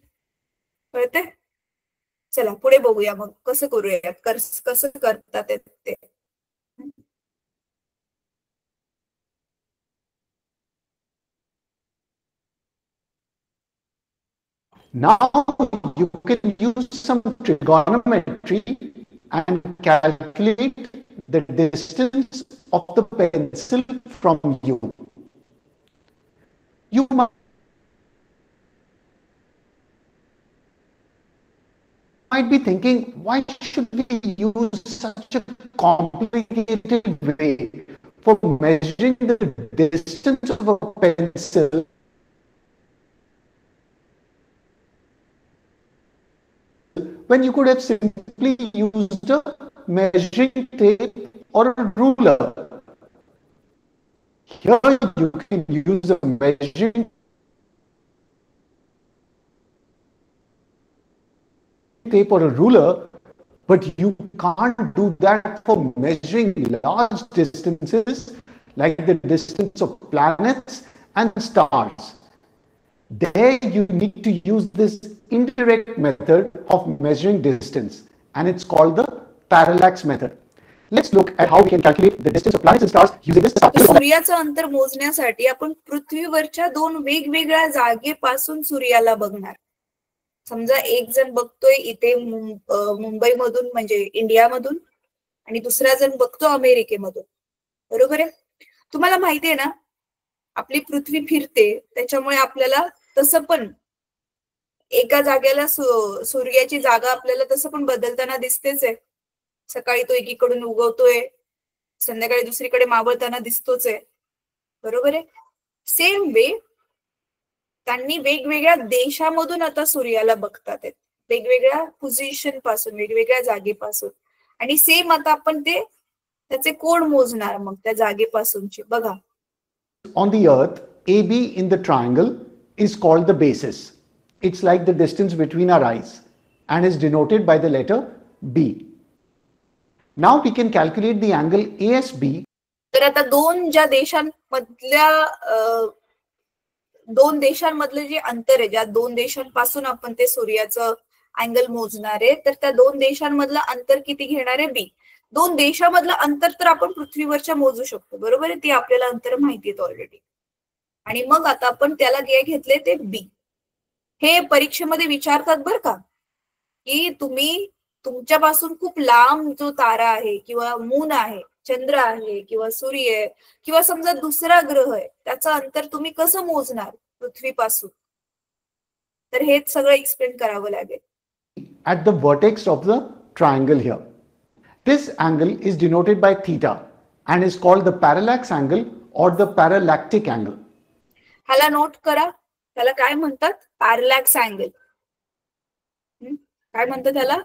कळतंय? चला पुढे बघूया मग कसं करूयात, कसं करतात ते. Now you can use some trigonometry and calculate the distance of the pencil from you. You might be thinking, why should we use such a complicated way for measuring the distance of a pencil when you could have simply used a measuring tape or a ruler? Here you can use a measuring tape or a ruler, but you can't do that for measuring large distances like the distance of planets and stars. There you need to use this indirect method of measuring distance, and it's called the parallax method. Let's look at how we can calculate the distance of planets and stars using this. सूर्याचं अंतर मोजण्यासाठी आपण पृथ्वीवरच्या दोन वेगवेगळ्या जागेपासून सूर्याला बघणार. समजा एक जण बघतोय इथे मुंबईमधून म्हणजे इंडियामधून आणि दुसरा जण बघतो अमेरिकेमधून. बरोबर आहे. तुम्हाला माहिती आहे ना, आपली पृथ्वी फिरते, त्याच्यामुळे आपल्याला तसं पण एका जागेला सूर्याची जागा आपल्याला तसं पण बदलताना दिसतेच आहे. सकाळी तो एकीकडून उगवतोय, संध्याकाळी दुसरीकडे मावळताना दिसतोच आहे. बरोबर आहे. सेम वे त्यांनी वेगवेगळ्या देशामधून आता सूर्याला बघतात आहेत, वेगवेगळ्या पोझिशन पासून, वेगवेगळ्या जागेपासून. आणि सेम आता आपण त्याचे कोण मोजणार मग त्या जागेपासूनचे. बघा, on the earth, AB in the triangle is called the basis. It's like the distance between our eyes and is denoted by the letter B. Now we can calculate the angle ASB. तर आता दोन देशांमधलं जे अंतर आहे, ज्या दोन देशांपासून आपण ते सूर्याचं अँगल मोजणार आहे, तर त्या दोन देशांमधलं अंतर किती घेणार आहे? बी. दोन देशामधलं अंतर तर आपण पृथ्वीवरच्या मोजू शकतो. बरोबर आहे. ती आपल्याला अंतर माहिती आहेत ऑलरेडी. आणि मग आता आपण त्याला घेतले ते बी. हे परीक्षेमध्ये विचारतात बरं का, की तुम्ही तुमच्यापासून खूप लांब जो तारा आहे किंवा मून आहे, चंद्र आहे किंवा सूर्य आहे किंवा समजा दुसरा ग्रह आहे, त्याचं अंतर तुम्ही कसं मोजणार पृथ्वीपासून. तर हे सगळं एक्सप्लेन करावं लागेल. At the vertex of the triangle here. This angle is denoted by theta and is called the parallax angle or the parallactic angle. ह्याला नोट करा. त्याला काय म्हणतात? Parallax angle. काय म्हणतात त्याला?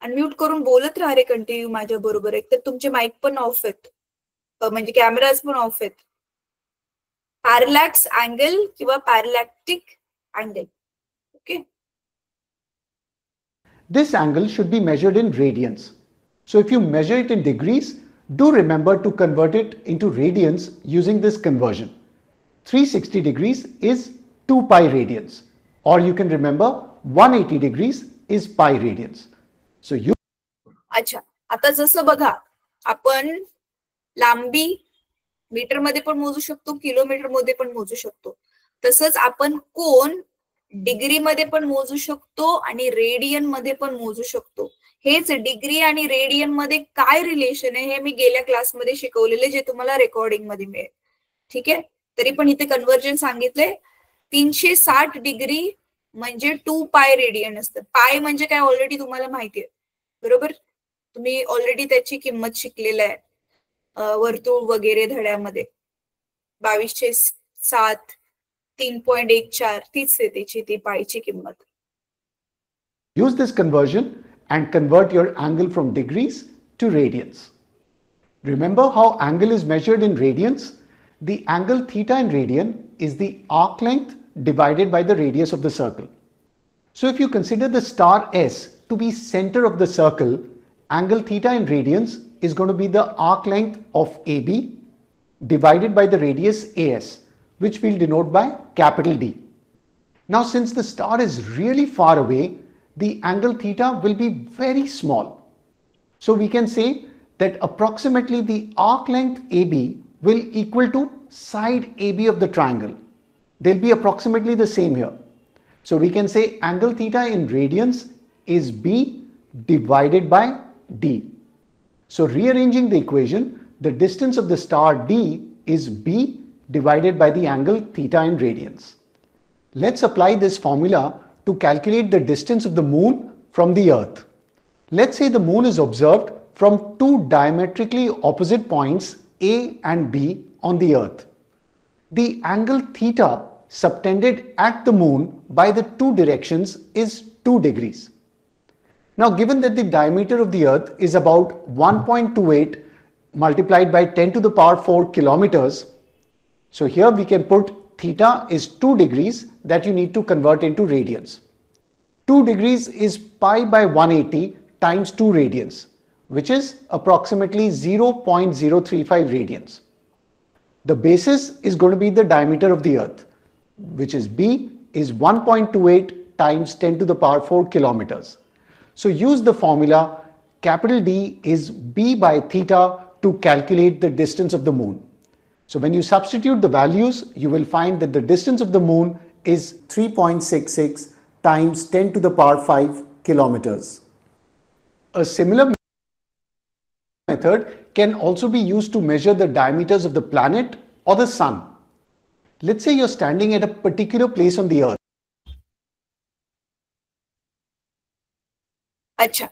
अनम्यूट करून बोलत राहा रे कंटिन्यू माझ्या बरोबर. एक तर तुमचे माईक पण ऑफ आहेत, म्हणजे कॅमेराज पण ऑफ आहेत. पॅरलॅक्स अँगल किंवा parallactic angle. Okay. This angle should be measured in radians. So if you measure it in degrees, do remember to convert it into radians using this conversion. 360 degrees is 2 pi radians, or you can remember 180 degrees is pi radians. So you. अच्छा, आता जसं बघा, आपण लांबी metre मध्ये पण मोजू शकतो, किलोमीटर मध्ये पण मोजू शकतो. तसंच आपण कोण डिग्री मध्ये पण मोजू शकतो आणि रेडियन मध्ये पण मोजू शकतो. हेच डिग्री आणि रेडियन मध्ये काय रिलेशन आहे हे मी गेल्या क्लासमध्ये शिकवलेले, जे तुम्हाला रेकॉर्डिंग मध्ये मिळेल. ठीक आहे. तरी पण इथे कन्व्हर्जन सांगितले. 360 डिग्री म्हणजे 2 पाय रेडियन असतं. पाय म्हणजे काय ऑलरेडी तुम्हाला माहिती आहे. बरोबर. तुम्ही ऑलरेडी त्याची किंमत शिकलेलं आहे वर्तुळ वगैरे धड्यामध्ये. 22/7 3.14 तीच आहे त्याची ती पायची किंमत. Use this conversion and convert your angle from degrees to radians. Remember how angle is measured in radians? The angle theta in radian is the arc length divided by the radius of the circle. So if you consider the star S to be center of the circle, angle theta in radians is going to be the arc length of AB divided by the radius AS, which we'll denote by capital D. Now, since the star is really far away, the angle theta will be very small. So we can say that approximately the arc length AB will equal to side AB of the triangle, they'll be approximately the same here. So we can say angle theta in radians is B divided by D. So rearranging the equation, the distance of the star D is B divided by the angle theta in radians. Let's apply this formula to calculate the distance of the moon from the earth. Let's say the moon is observed from two diametrically opposite points A and B on the earth. The angle theta subtended at the moon by the two directions is 2 degrees. Now, given that the diameter of the earth is about 1.28 multiplied by 10 to the power 4 kilometers, so here we can put theta is 2 degrees that you need to convert into radians. 2 degrees is pi by 180 times 2 radians, which is approximately 0.035 radians. The basis is going to be the diameter of the earth, which is B is 1.28 times 10 to the power 4 kilometers. So use the formula capital D is B by theta to calculate the distance of the moon. So when you substitute the values, you will find that the distance of the moon is 3.66 times 10 to the power 5 kilometers. A similar method can also be used to measure the diameters of the planet or the sun. Let's say you're standing at a particular place on the earth. अच्छा,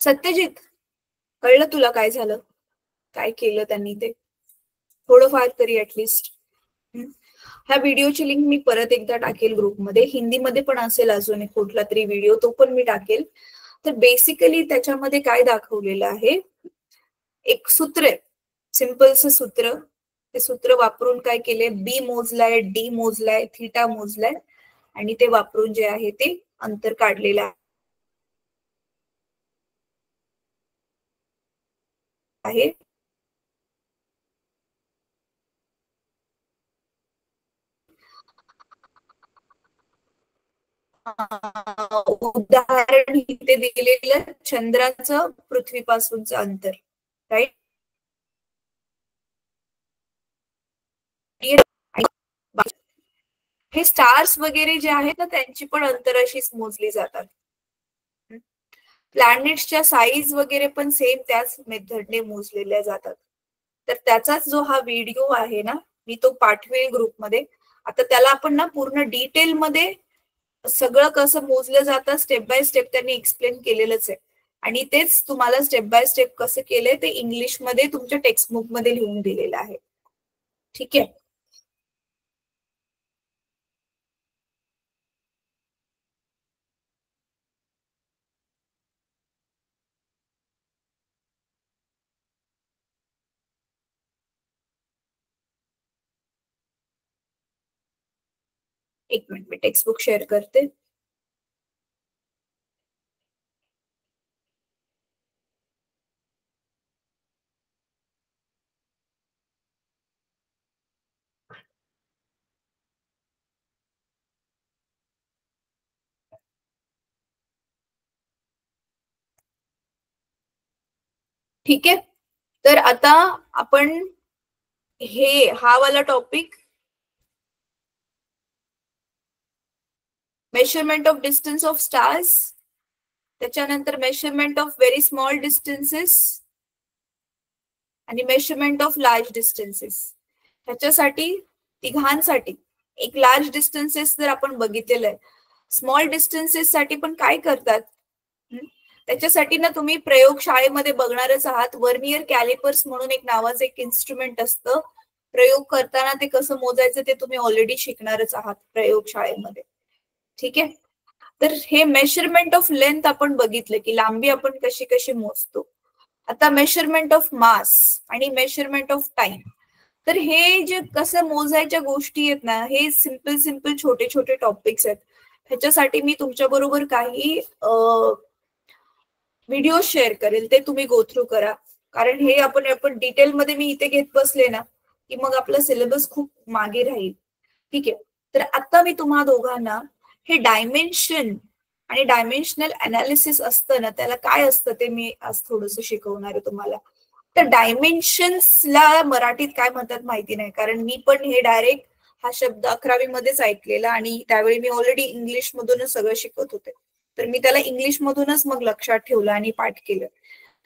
सत्यजित, कळलं तुला काय झालं, काय केलं त्यांनी ते थोडंफार तरी ऍटलिस्ट. ह्या व्हिडिओची लिंक मी परत एकदा टाकेल ग्रुपमध्ये, हिंदीमध्ये पण असेल अजून एक कुठला तरी व्हिडिओ, तो पण मी टाकेल. तर बेसिकली त्याच्यामध्ये काय दाखवलेलं आहे, एक सूत्र आहे, सिंपलचं सूत्र. ते सूत्र वापरून काय केले, बी मोजलाय, डी मोजलाय, थीटा मोजलाय आणि ते वापरून जे आहे ते अंतर काढलेलं आहे. उदाहरण इथे दिलेलं चंद्राचं पृथ्वीपासूनचं अंतर, राईट. हे स्टार्स वगैरे जे आहेत ना त्यांची पण अंतर अशीच मोजली जातात. प्लॅनेट्सच्या साईज वगैरे पण सेम त्याच मेथडने मोजलेल्या जातात. तर त्याचाच जो हा व्हिडिओ आहे ना, मी तो पाठवेल ग्रुपमध्ये. आता त्याला आपण ना पूर्ण डिटेल मध्ये सगळं कसं मोजलं जातं स्टेप बाय स्टेप त्यांनी एक्सप्लेन केलेलंच आहे. आणि तेच तुम्हाला स्टेप बाय स्टेप कसं केलंय ते इंग्लिश मध्ये तुमच्या टेक्स्टबुक मध्ये लिहून दिलेलं आहे. ठीक आहे. एक मिनिट, मी टेक्स्टबुक शेअर करते. ठीक आहे. तर आता आपण हा वाला topic, measurement of distance of stars, त्याच्यानंतर measurement of very small distances आणि मेजरमेंट ऑफ लार्ज डिस्टन्सेस. ह्याच्यासाठी तिघांसाठी एक लार्ज डिस्टन्सेस जर आपण बघितलेलं आहे, स्मॉल डिस्टन्सेस साठी पण काय करतात, त्याच्यासाठी ना तुम्ही प्रयोगशाळेमध्ये बघणारच आहात. वर्नियर कॅलिपर्स म्हणून एक नावाचं एक इन्स्ट्रुमेंट असतं. प्रयोग करताना ते कसं मोजायचं ते तुम्ही ऑलरेडी शिकणारच आहात प्रयोगशाळेमध्ये. ठीक आहे. तर हे मेजरमेंट ऑफ लेंथ आपण बघितलं की लांबी आपण कशी कशी मोजतो. आता मेजरमेंट ऑफ मास आणि मेजरमेंट ऑफ टाइम. तर हे जे कसं मोजायच्या गोष्टी आहेत ना, हे सिंपल छोटे छोटे टॉपिक्स आहेत. ह्याच्यासाठी मी तुमच्या बरोबर काही व्हिडिओ शेअर करेल, ते तुम्ही गो थ्रू करा. कारण हे आपण डिटेलमध्ये मी इथे घेत बसले ना की मग आपला सिलेबस खूप मागे राहील. ठीक आहे. तर आता मी तुम्हा दोघांना हे डायमेन्शन आणि डायमेन्शनल अनालिसिस असतं ना, त्याला काय असतं ते मी आज थोडंसं शिकवणार आहे तुम्हाला. तर डायमेन्शन्सला मराठीत काय म्हणतात माहिती नाही, कारण मी पण हे डायरेक्ट हा शब्द 11वी मध्येच ऐकलेला आणि त्यावेळी मी ऑलरेडी इंग्लिश मधूनच सगळं शिकत होते, तर मी त्याला इंग्लिश मधूनच मग लक्षात ठेवलं आणि पाठ केलं.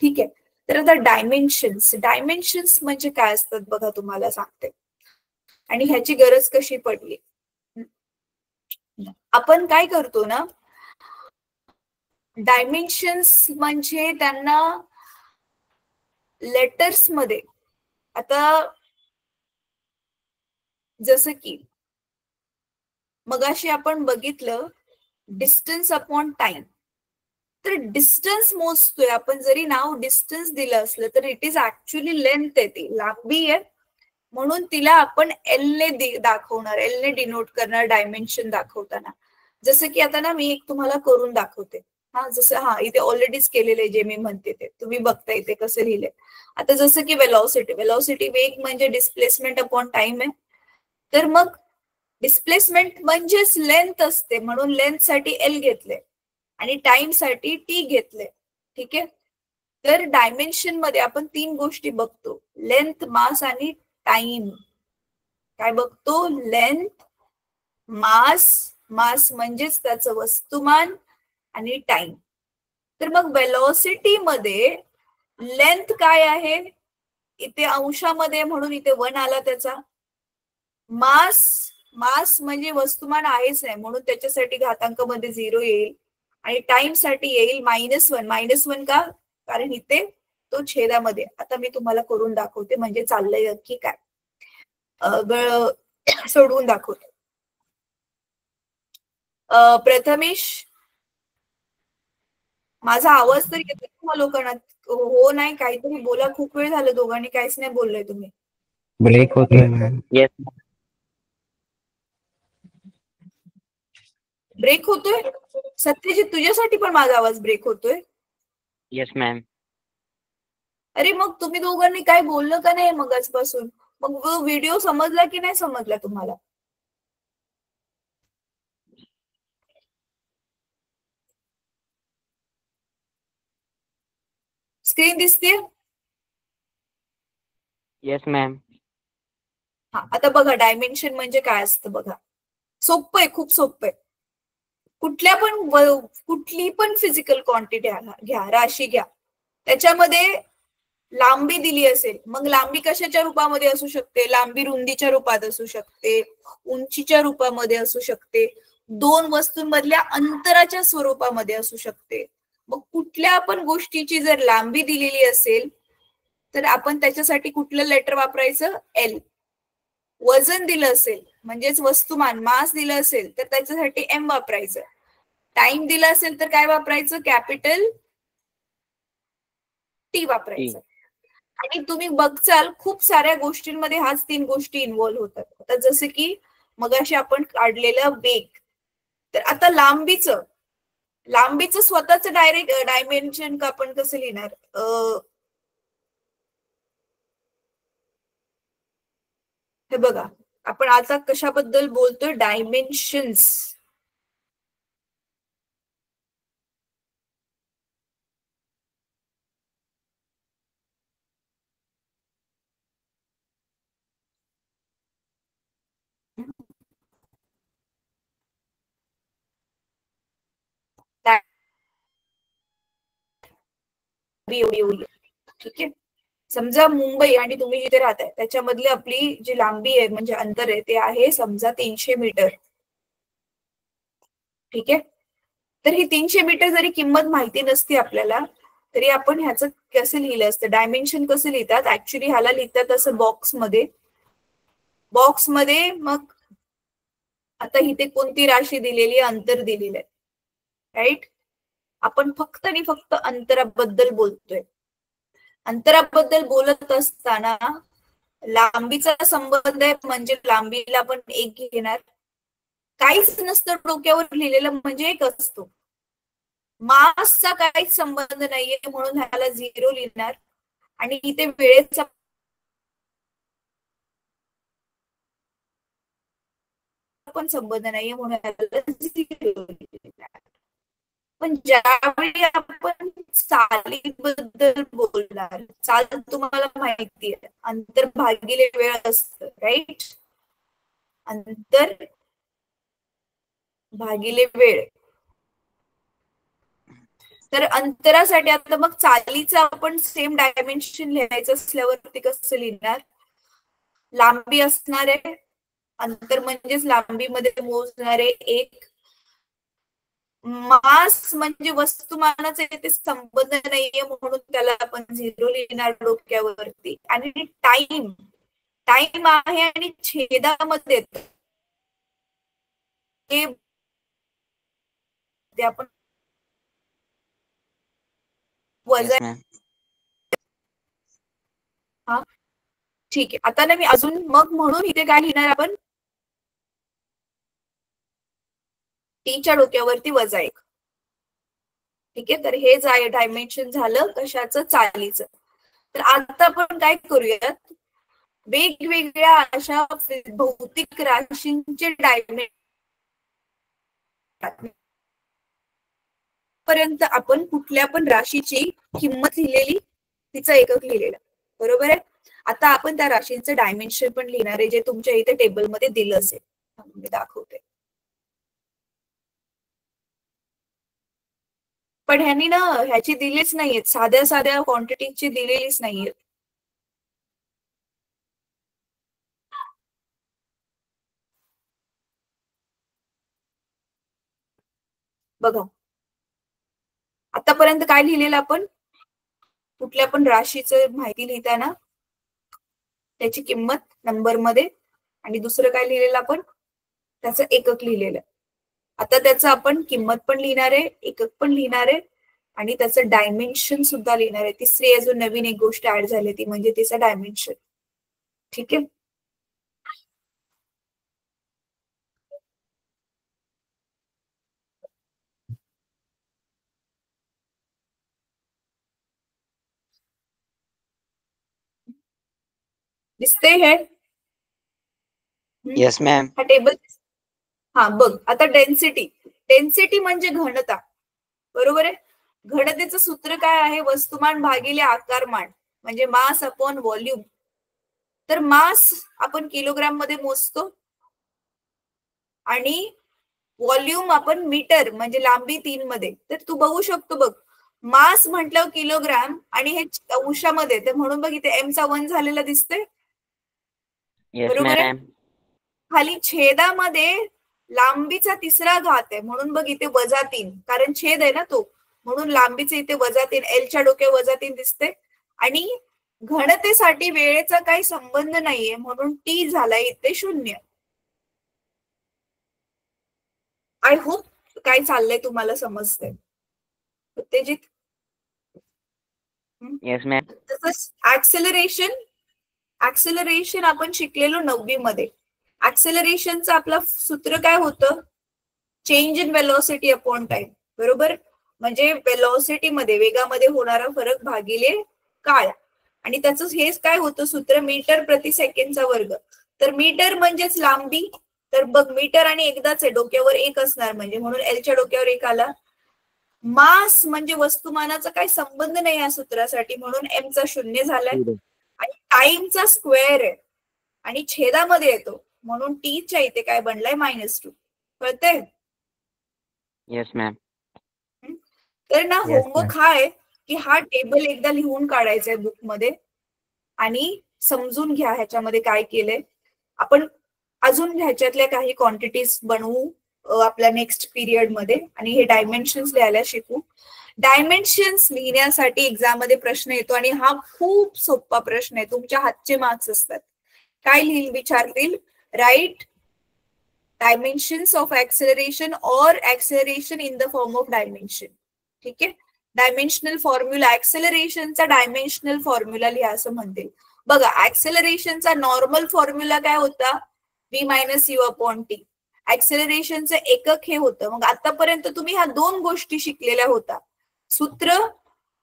ठीक आहे. तर आता डायमेन्शन्स म्हणजे काय असतात बघा, तुम्हाला सांगते आणि ह्याची गरज कशी पडली. आपण काय करतो ना, डायमेन्शन्स म्हणजे त्यांना लेटर्स मध्ये, आता जसं की मगाशी आपण बघितलं डिस्टन्स अपॉन टाइम, तर डिस्टन्स मोजतोय आपण, जरी नाव डिस्टन्स दिलं असलं तर इट इज ऍक्च्युअली लेंथ आहे, ती लांबी आहे, म्हणून तिला आपण एल ने दाखवणार, एल ने डिनोट करणार डायमेन्शन दाखवताना. जसं की आता ना मी एक तुम्हाला करून दाखवते. हा, जसं इथे ऑलरेडीच केलेलं आहे जे मी म्हणते ते तुम्ही बघता इथे कसं लिहिलंय. आता जसं की वेलॉसिटी वेग म्हणजे डिस्प्लेसमेंट अपॉन टाइम आहे, तर मग डिस्प्लेसमेंट म्हणजेच लेंथ असते, म्हणून लेंथ साठी एल घेतले आणि टाइम साठी टी घेतले. ठीक आहे. तर डायमेन्शन मध्ये आपण 3 गोष्टी बघतो, लेंथ, मास आणि टाइम. काय बघतो? लेंथ, मास म्हणजेच त्याचं वस्तुमान आणि टाइम. तर मग वेलॉसिटी मध्ये लेंथ काय आहे, इथे अंशामध्ये म्हणून इथे 1 आला त्याचा. मास म्हणजे वस्तुमान आहेच नाही म्हणून त्याच्यासाठी घातांकामध्ये 0 येईल आणि टाइम साठी येईल -1 का, कारण इथे तो छेदामध्ये. आता मी तुम्हाला करून दाखवते म्हणजे चाललंय की काय, सोडवून दाखवते. प्रथमेश, माझा आवाज तरी येतो तुम्हाला लोकांना? हो नाही, काहीतरी बोला, खूप वेळ झालं दोघांनी काहीच नाही बोललोय तुम्ही. ब्रेक होतोय मॅम. येस ब्रेक होतोय? सत्यजित, तुझ्यासाठी पण माझा आवाज ब्रेक होतोय? Yes ma'am. अरे मग तुम्ही दोघांनी काय बोललं का नाही मग आजपासून? मग व्हिडिओ समजला की नाही समजला तुम्हाला? स्क्रीन दिसते? Yes ma'am. हा, आता बघा डायमेन्शन म्हणजे काय असतं बघा. सोपं आहे, खूप सोपं आहे. कुठली पण फिजिकल क्वांटिटी घ्या, राशी घ्या, त्याच्यामध्ये लांबी दिली असेल, मग लांबी कशाच्या रूपामध्ये असू शकते? लांबी रुंदीच्या रूपात असू शकते, उंचीच्या रूपामध्ये असू शकते, 2 वस्तूंमधल्या अंतराच्या स्वरूपामध्ये असू शकते. मग कुठल्या पण गोष्टीची जर लांबी दिलेली असेल तर आपण त्याच्यासाठी कुठलं लेटर वापरायचं? एल. वजन दिलं असेल म्हणजेच वस्तुमान, मास दिलं असेल तर त्याच्यासाठी एम वापरायचं. टाइम दिलं असेल तर काय वापरायचं? कॅपिटल टी वापरायचं. आणि तुम्ही बघचाल खूप साऱ्या गोष्टींमध्ये हाच 3 गोष्टी इन्व्हॉल्व्ह होतात. आता जसे की मगाशी आपण काढलेलं वेग, तर आता लांबीचं स्वतःच डायरेक्ट डायमेन्शन का आपण कसं लिहिणार? हे बघा, आपण आता कशाबद्दल बोलतोय? डायमेन्शन्स. ठीक आहे. समजा मुंबई आणि तुम्ही जिथे राहताय त्याच्यामधली आपली जी लांबी आहे म्हणजे अंतर आहे ते आहे समजा 300 मीटर. ठीक आहे. तर ही 300 मीटर जरी किंमत माहिती नसती आपल्याला तरी आपण ह्याचं कसं लिहिलं असतं? डायमेन्शन कसं लिहितात? ऍक्च्युली ह्याला लिहितात असं बॉक्समध्ये. मग आता इथे कोणती राशी दिलेली आहे? अंतर दिलेलं आहे, राईट? आपण फक्त आणि फक्त अंतराबद्दल बोलतोय. अंतराबद्दल बोलत असताना लांबीचा संबंध आहे म्हणजे लांबीला आपण 1 घेणार. काहीच नसतं डोक्यावर लिहिलेलं म्हणजे 1 असतो. मासचा काहीच संबंध नाहीये म्हणून ह्याला 0 लिहिणार आणि इथे वेळेचा पण संबंध नाहीये म्हणून ह्याला 0 लिहिणार. पण ज्यावेळी आपण चालीबद्दल बोलणार, चाल तुम्हाला माहिती आहे अंतर भागिले वेळ असतं, राईट? अंतर भागिले वेळ. तर अंतरासाठी आता मग चालीचं आपण सेम डायमेन्शन लिहायचं असल्यावरती कसं लिहिणार? लांबी असणार आहे, अंतर म्हणजेच लांबीमध्ये मोजणारे एक, मास म्हणजे वस्तुमानाचा इथे संबंध नाहीये म्हणून त्याला आपण 0 लिहिणार डोक्यावरती, आणि टाइम आहे आणि छेदामध्ये ते आपण वजा. Yes, ma'am. हा ठीक आहे. आता ना मी अजून मग म्हणून इथे काय लिहिणार आपण? टीच्या डोक्यावरती वजा 1. ठीक आहे. तर हे डायमेन्शन झालं कशाचं? चालीचं. तर आता आपण काय करूयात, वेगवेगळ्या अशा भौतिक राशींचे डायमेन्शन पर्यंत आपण कुठल्या पण राशीची किंमत लिहिलेली, तिचं एकक लिहिलेलं, बरोबर आहे? आता आपण त्या राशींचं डायमेन्शन पण लिहिणार आहे, जे तुमच्या इथे टेबलमध्ये दिलं असेल. मी दाखवते. पण ह्यांनी ना ह्याची दिलीच नाहीयेत, साध्या क्वांटिटीची दिलेलीच नाहीयेत. बघा आतापर्यंत काय लिहिलेलं आपण? कुठल्या पण राशीचं माहिती लिहिताना त्याची किंमत नंबर मध्ये, आणि दुसरं काय लिहिलेलं आपण? त्याचं एकक लिहिलेलं. आता त्याचं आपण किंमत पण लिहिणार आहे, एकक पण लिहिणार आहे, आणि त्याचं डायमेन्शन सुद्धा लिहिणार आहे. तिसरी अजून नवीन एक गोष्ट ऍड झाली ती म्हणजे तिचं डायमेन्शन. ठीक आहे. दिसते हे? Yes, ma'am. हा टेबल. हा बघ आता डेन्सिटी म्हणजे घनता, बरोबर आहे? घनतेचं सूत्र काय आहे? वस्तुमान भागिले आकारमान, म्हणजे मास अपॉन व्हॉल्यूम. तर मास आपण किलोग्राम मध्ये मोजतो आणि व्हॉल्यूम आपण मीटर म्हणजे लांबी 3 मध्ये. तर तू बघू शकतो बघ, मास म्हटलं किलोग्राम आणि हे अंशामध्ये, तर म्हणून बघ इथे m चा 1 झालेला दिसतोय, Yes, बरोबर आहे? ma'am. खाली छेदामध्ये लांबीचा 3रा घात आहे म्हणून बघ इथे -3, कारण छेद आहे ना तो, म्हणून लांबीचे इथे -3, L च्या डोक्यावर -3 दिसते. आणि घनतेसाठी वेळेचा काही संबंध नाहीये म्हणून T झाला इथे 0. आय होप काय चाललंय तुम्हाला समजतंय. उत्तेजित. Yes, ma'am. तसंच ऍक्सेलरेशन आपण शिकलेलो 9वी मध्ये. ऍक्सेलरेशनचं आपलं सूत्र काय होतं? Change in velocity upon time, बरोबर? म्हणजे वेलोसिटी मध्ये, वेगामध्ये होणारा फरक भागिले काळ. आणि त्याचं हेच काय होतं सूत्र? मीटर प्रति सेकंडचा वर्ग. तर मीटर म्हणजेच लांबी, तर बघ मीटर आणि एकदाच आहे, डोक्यावर 1 असणार म्हणजे, म्हणून L च्या डोक्यावर 1 आला. मास म्हणजे वस्तुमानाचा काही संबंध नाही या सूत्रासाठी म्हणून m चा 0 झालाय. आणि टाइमचा स्क्वेअर आहे आणि छेदामध्ये येतो म्हणून T च्या इथे काय बनलाय? -2. कळतंय? Yes, ma'am. तर ना Yes, होमवर्क हा आहे की हा टेबल एकदा लिहून काढायचा आहे बुक मध्ये आणि समजून घ्या ह्याच्यामध्ये काय केलंय आपण. अजून ह्याच्यातल्या काही क्वांटिटीज बनवू आपल्या नेक्स्ट पिरियड मध्ये, आणि हे डायमेन्शन्स लिहायला शिकू. डायमेन्शन्स लिहिण्यासाठी एक्झाम मध्ये प्रश्न येतो आणि हा खूप सोपा प्रश्न आहे, तुमच्या हातचे मार्क्स असतात. काय विचारतील? राईट डायमेन्शन्स ऑफ ऍक्सेलरेशन और acceleration in the form of dimension. ठीक आहे. डायमेन्शनल फॉर्म्युला, ऍक्सेलरेशनचा डायमेन्शनल फॉर्म्युला लिहा असं म्हणते. बघा ऍक्सेलरेशनचा नॉर्मल फॉर्म्युला काय होता? v-u/t. ऍक्सेलरेशनचं एकक हे होतं. मग आतापर्यंत तुम्ही ह्या 2 गोष्टी शिकलेल्या होता, सूत्र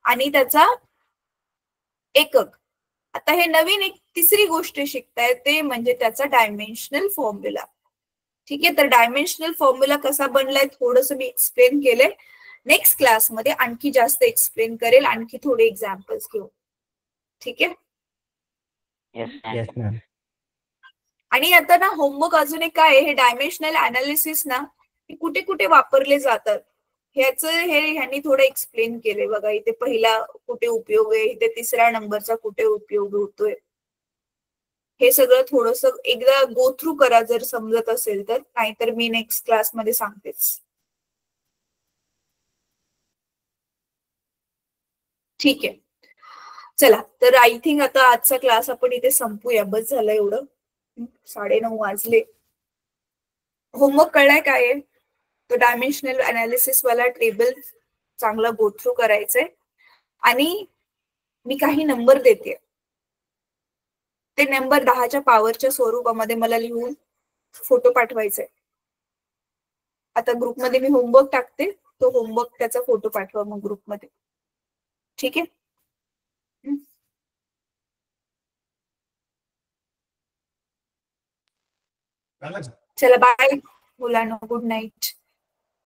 आणि त्याचा एकक. आता हे नवीन एक तिसरी गोष्ट शिकताय ते म्हणजे त्याचा डायमेन्शनल फॉर्म्युला. ठीक आहे. तर डायमेन्शनल फॉर्म्युला कसा बनलाय थोडंसं मी एक्सप्लेन केलंय. नेक्स्ट क्लासमध्ये आणखी जास्त एक्सप्लेन करेल, आणखी थोडे एक्झाम्पल्स घेऊ. ठीक आहे. Yes ma'am. आणि आता ना होमवर्क अजून एक काय आहे, हे डायमेन्शनल अनालिसिस ना कुठे कुठे वापरले जातात ह्यांनी थोडं एक्सप्लेन केले बघा. इथे पहिला कुठे उपयोग आहे, इथे तिसऱ्या नंबरचा कुठे उपयोग होतोय, हे सगळं थोडस एकदा गो थ्रू करा जर समजत असेल तर, नाहीतर मी नेक्स्ट क्लासमध्ये सांगतेच. ठीक आहे. चला तर आय थिंक आता आजचा क्लास आपण इथे संपूया. बस झालं एवढं, 9:30 वाजले. होमवर्क कळलाय काय आहे, तो डायमेन्शनल अनालिसिस वाला टेबल चांगला गो थ्रू करायचंय. आणि मी काही नंबर देते, ते नंबर 10च्या पॉवरच्या स्वरूपामध्ये मला लिहून फोटो पाठवायचाय. आता ग्रुपमध्ये मी होमवर्क टाकते, तो होमवर्क त्याचा फोटो पाठवा मग ग्रुपमध्ये. ठीक आहे. चला बाय मुलांनो, गुड नाईट.